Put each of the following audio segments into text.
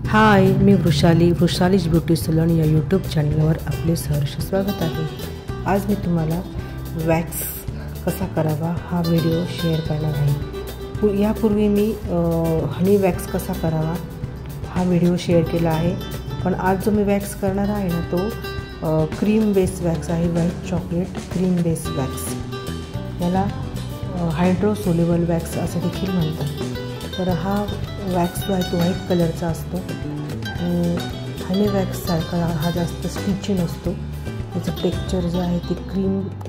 हाय, मी वृषालीज beauty salon या YouTube चॅनलवर आपले सहर्ष स्वागत आहे। आज मी तुम्हाला वॅक्स कसा करावा हा व्हिडिओ शेअर करणार आहे। यापूर्वी मी हनी वॅक्स कसा करावा हा व्हिडिओ शेअर केला आहे, पण आज जो मी वॅक्स करणार आहे ना तो क्रीम बेस वॅक्स आहे, white chocolate cream base wax. याला हायड्रोसोल्युबल वॅक्स असं देखील म्हणतात। तर हा वॅक्स जो आहे तो व्हाईट कलरचा असतो। हनी वॅक्ससारखा हा जास्त स्टिची नसतो, त्याचं टेक्स्चर जे आहे ते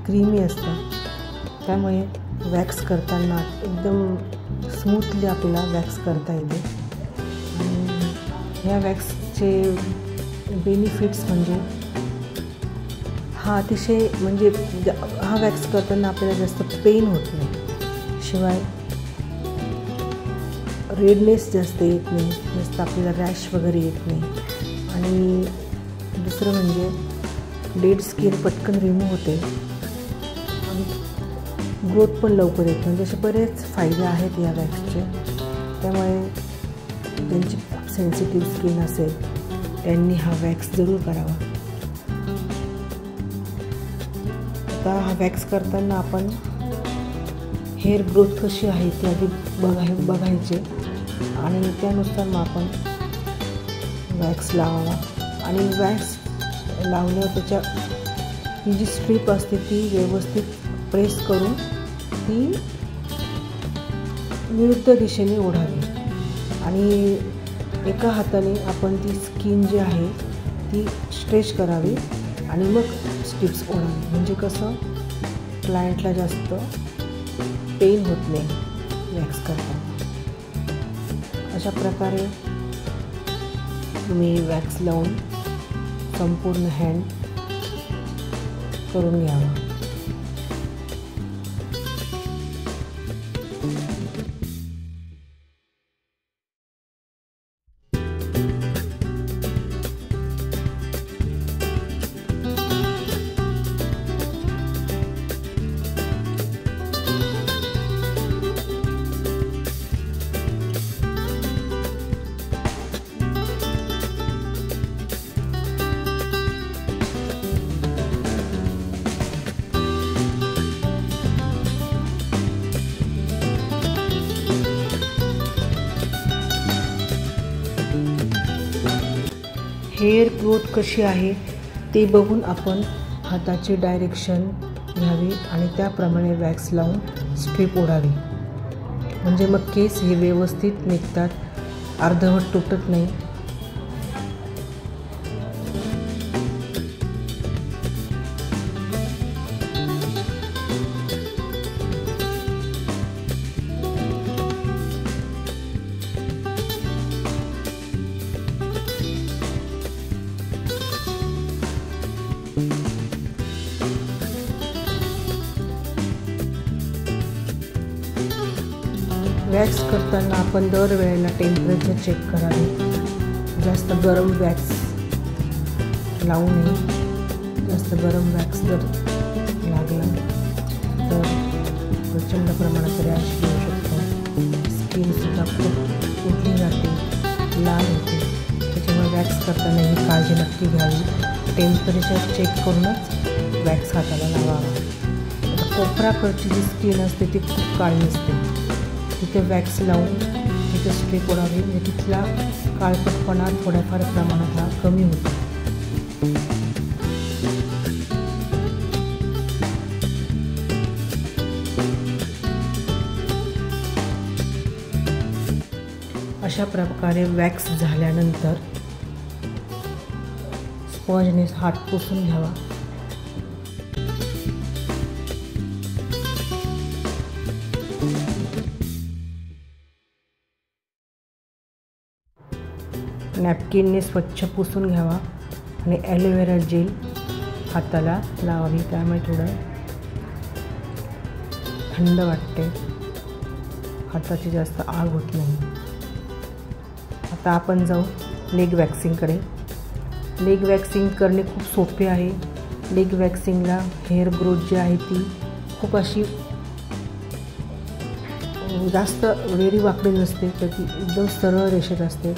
क्रीमी असतं, त्यामुळे वॅक्स करताना एकदम स्मूथली आपल्याला वॅक्स करता येते। ह्या वॅक्सचे बेनिफिट्स म्हणजे हा अतिशय हा वॅक्स करताना आपल्याला जास्त पेन होत नाही, शिवाय रेडनेस जास्त येत नाही, जास्त आपल्याला रॅश वगैरे येत नाही। आणि दुसरं म्हणजे डेड स्किन पटकन रिमूव्ह होते आणि ग्रोथ पण लवकर येते। म्हणजे असे बरेच फायदे आहेत या वॅक्सचे, त्यामुळे ज्यांची खूप सेन्सिटिव्ह स्किन असेल त्यांनी हा वॅक्स जरूर करावा। आता हा वॅक्स करताना आपण हेअर ग्रोथ कशी आहे ती आधी बघायचे आणि त्यानुसार मग आपण वॅक्स लावावा। आणि वॅक्स लावल्यावर त्याच्या ही जी स्ट्रीप असते ती व्यवस्थित प्रेस करून ती विरुद्ध दिशेने ओढावी आणि एका हाताने आपण ती स्किन जी आहे ती स्ट्रेच करावी आणि मग स्ट्रिप्स ओढावी। म्हणजे कसं क्लायंटला जास्त पेन होत नाही वॅक्स करताना। अशा प्रकारे तुम्ही वॅक्स लावून संपूर्ण हँड करून घ्यावा। हेअर ग्रोथ कशी आहे ते बघून आपण हाताची डायरेक्शन घ्यावी आणि त्याप्रमाणे वॅक्स लावून स्ट्रीप ओढावी। म्हणजे मग केस हे व्यवस्थित निघतात, अर्धवट तुटत नाही। वॅक्स करताना आपण दरवेळेला टेम्परेचर चेक करावे। जास्त गरम वॅक्स लावू नये, जास्त गरम वॅक्स जर लागला तर प्रचंड प्रमाणात रॅश येऊ शकतो, स्किनसुद्धा खूप उठली जाते, लाल होते। त्याच्यामुळे वॅक्स करताना ही काळजी नक्की घ्यावी। टेम्परेचर चेक करूनच वॅक्स हाताला लावावा। कोपराकडची जी स्किन असते ती खूप काळी असते, तिथे वॅक्स लावून तिथे स्ट्रीप ओढावी, म्हणजे तिथला काळपटपणा थोड्याफार प्रमाणात हा कमी होतो। अशा प्रकारे वॅक्स झाल्यानंतर स्पॉंजने हात पुसून घ्यावा। नॅपकिनने स्वच्छ पुसून घ्यावा आणि ॲलोवेरा जेल हाताला लावावी, त्यामुळे थोडं थंड वाटते, हाताची जास्त आग होत नाही। आता आपण जाऊ लेग वॅक्सिंगकडे। लेग वॅक्सिंग करणे खूप सोपे आहे। लेग वॅक्सिंगला हेअर ग्रोथ जी आहे ती खूप अशी जास्त वेरी वाकडी नसते, तर ती एकदम सरळ रेषेत असते।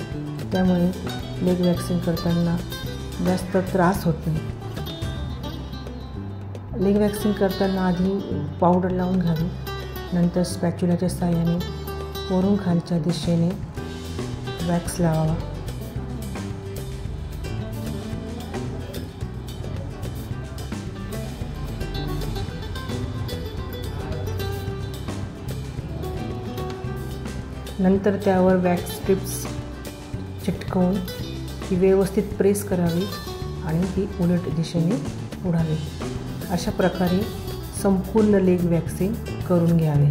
त्यामुळे लेग वॅक्सिंग करताना जास्त त्रास होत नाही. लेग वॅक्सिंग करताना आधी पावडर लावून घ्यावी, नंतर स्पॅच्युलाच्या साहाय्याने वरून खालच्या दिशेने वॅक्स लावावा. नंतर त्यावर वॅक्स स्ट्रिप्स चिटकवून ती व्यवस्थित प्रेस करावी आणि ती उलट दिशेने उडावी. अशा प्रकारे संपूर्ण लेग वॅक्सिंग करून घ्यावे.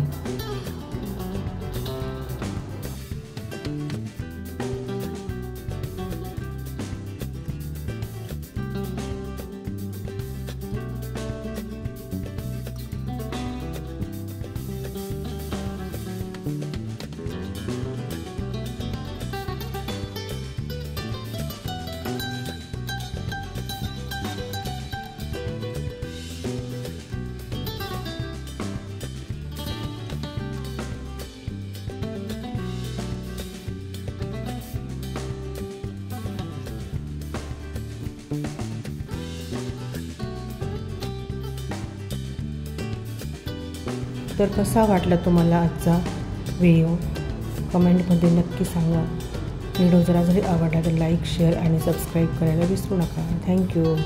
तर कसा वाटला तुम्हाला आजचा व्हिडिओ कमेंटमध्ये नक्की सांगा. व्हिडिओ जरी आवडला तर लाईक, शेअर आणि सबस्क्राईब करायला विसरू नका. थँक्यू.